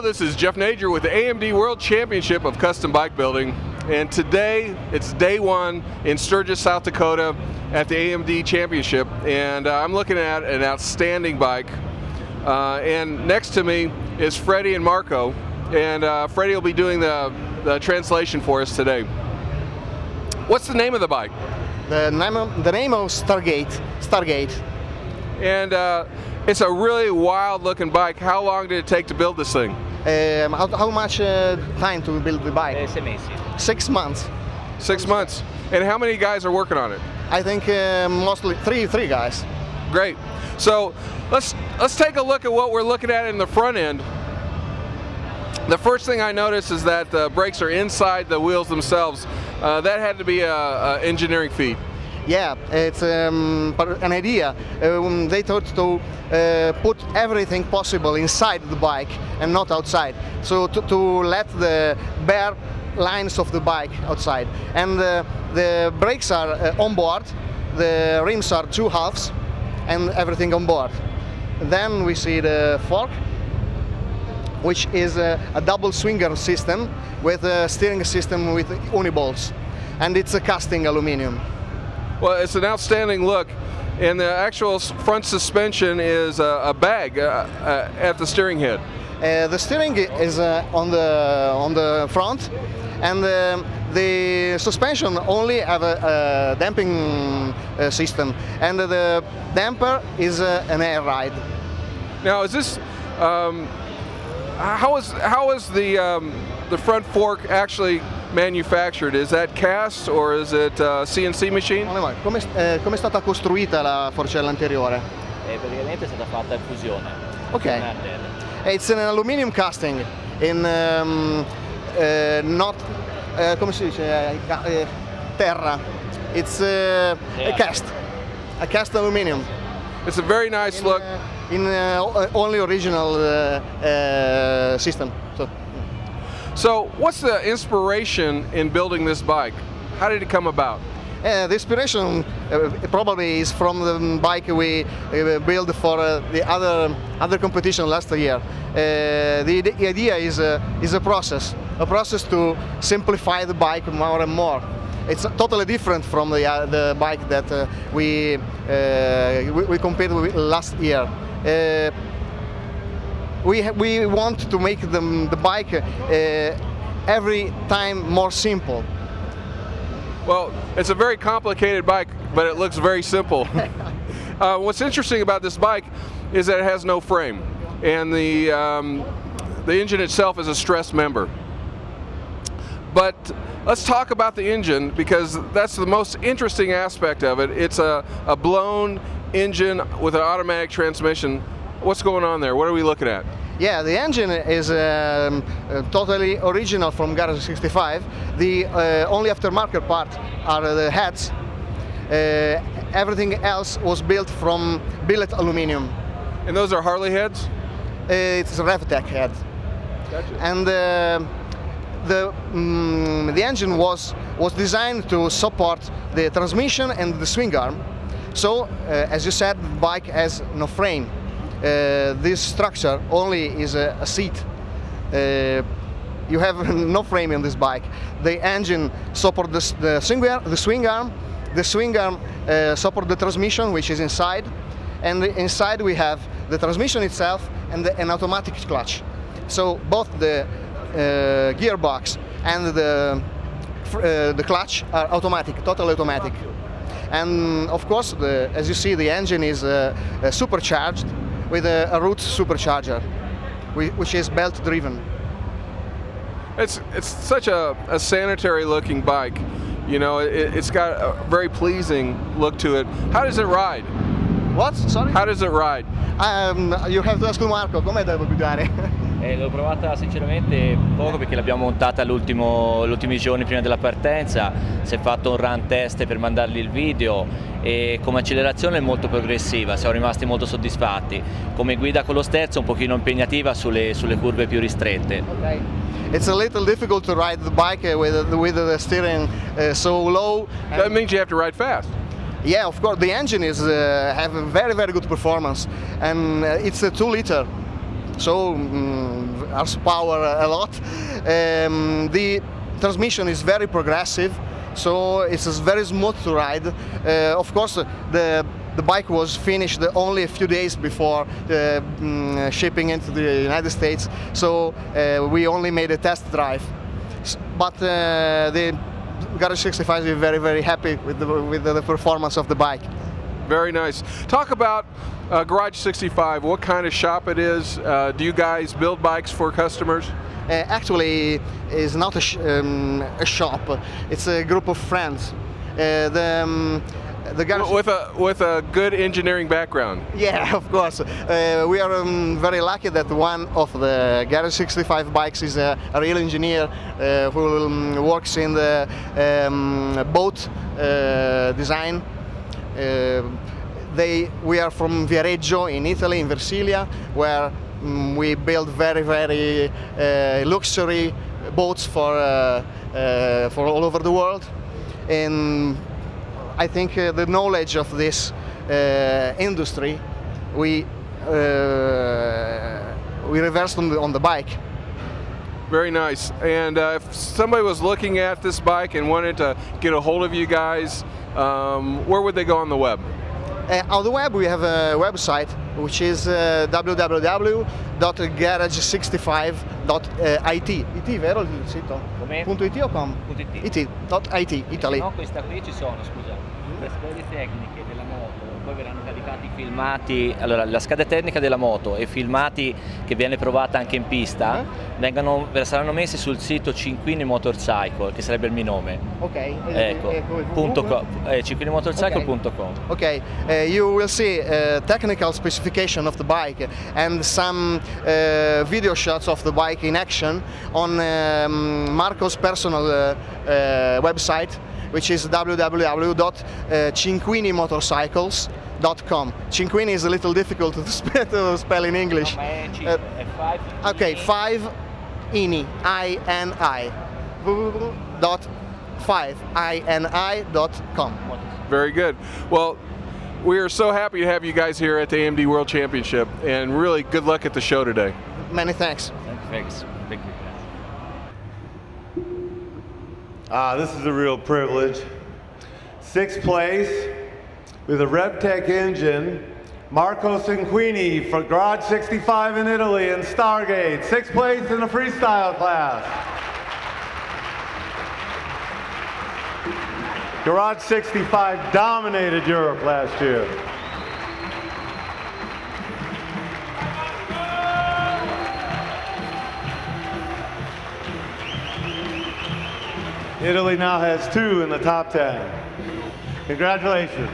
this is Jeff Nager with the AMD World Championship of Custom Bike Building, and today it's day one in Sturgis, South Dakota at the AMD Championship, and I'm looking at an outstanding bike, and next to me is Freddie and Marco, and Freddie will be doing the translation for us today. What's the name of the bike? The name of Stargate. And it's a really wild looking bike. How long did it take to build this thing? How much time to build the bike? 6 mesi. 6 months. 6 months. And how many guys are working on it? I think mostly three guys. Great. So let's take a look at what we're looking at in the front end. The first thing I noticed is that the brakes are inside the wheels themselves. That had to be an engineering feat. Yeah, it's an idea. They thought to put everything possible inside the bike and not outside. So to let the bare lines of the bike outside. And the brakes are on board, the rims are 2 halves, and everything on board. Then we see the fork, which is a double swinger system with a steering system with unibolts. And it's a casting aluminum. Well, it's an outstanding look, and the actual front suspension is a bag at the steering head. The steering is on the front, and the suspension only have a damping system, and the damper is an air ride. Now, is this how is the front fork actually manufactured? Is that cast or is it CNC machine? Come è stata costruita la forcella anteriore? Praticamente è stata fatta in fusione. Okay. It's an aluminum casting in not come si dice terra. It's a cast aluminum. It's a very nice look. In only original system. So what's the inspiration in building this bike? How did it come about? The inspiration probably is from the bike we built for the other competition last year. The idea is a process to simplify the bike more and more. It's totally different from the bike that we competed with last year. We want to make the bike every time more simple. Well, it's a very complicated bike, but it looks very simple. What's interesting about this bike is that it has no frame, and the engine itself is a stress member. But let's talk about the engine, because that's the most interesting aspect of it. It's a blown engine with an automatic transmission. What's going on there? What are we looking at? Yeah, the engine is totally original from Garage65. The only aftermarket part are the heads. Everything else was built from billet aluminum. And those are Harley heads? It's a RevTech head. Gotcha. And the engine was designed to support the transmission and the swing arm. So, as you said, the bike has no frame. This structure only is a seat. You have no frame in this bike. The engine supports the swing arm. The swing arm supports the transmission, which is inside. And inside we have the transmission itself and an automatic clutch. So both the gearbox and the clutch are automatic, totally automatic. And of course, as you see, the engine is supercharged with a root supercharger, which is belt driven. It's such a sanitary looking bike. You know, it's got a very pleasing look to it. How does it ride? What? Sorry? How does it ride? You have to ask Marco, come devo guidare? L'ho provata sinceramente poco, perché l'abbiamo montata gli ultimi giorni prima della partenza. Si è fatto un run test per mandargli il video, e come accelerazione è molto progressiva, siamo rimasti molto soddisfatti. Come guida con lo sterzo un pochino impegnativa sulle curve più ristrette. Okay. It's a little difficult to ride the bike with the steering so low. That means you have to ride fast. Yeah, of course. The engine is have a very good performance, and it's a 2-liter. so horsepower a lot. The transmission is very progressive, so it's very smooth to ride. Of course, the bike was finished only a few days before shipping into the United States, so we only made a test drive. But the Garage65 is very, very happy with the performance of the bike. Very nice. Talk about Garage65, what kind of shop it is. Do you guys build bikes for customers? Actually, it's not a shop, it's a group of friends. The garage with a good engineering background. Yeah, of course. We are very lucky that one of the Garage65 bikes is a real engineer who works in the boat design. We are from Viareggio in Italy, in Versilia, where we build very, very luxury boats for all over the world. And I think the knowledge of this industry we reversed on the bike. Very nice. And if somebody was looking at this bike and wanted to get a hold of you guys, where would they go on the web? On the web we have a website which is www.garage65.it. IT, vero il sito? Come? .it o com? .it, Italy. No, questa qui ci sono, scusa, le schede tecniche della moto, poi verranno caricati i filmati, allora la scheda tecnica della moto e filmati che viene provata anche in pista, saranno messi sul sito Cinquini Motorcycle, che sarebbe il mio nome. Ok. Ecco, cinquinimotorcycle.com. Okay, you will see technical specification of the bike and some video shots of the bike in action on Marco's personal website, which is www.cinquinimotorcycles.com. Cinquini is a little difficult to spell in English. Okay, 5 INI, I-N-I, www.5ini.com. Very good. Well, we are so happy to have you guys here at the AMD World Championship, and really good luck at the show today. Many thanks. Thanks. Thank you. This is a real privilege. 6th place with a RevTech engine, Marco Cinquini for Garage65 in Italy and Stargate. 6th place in the FreeStyle class. Garage65 dominated Europe last year. Italy now has 2 in the top 10. Congratulations.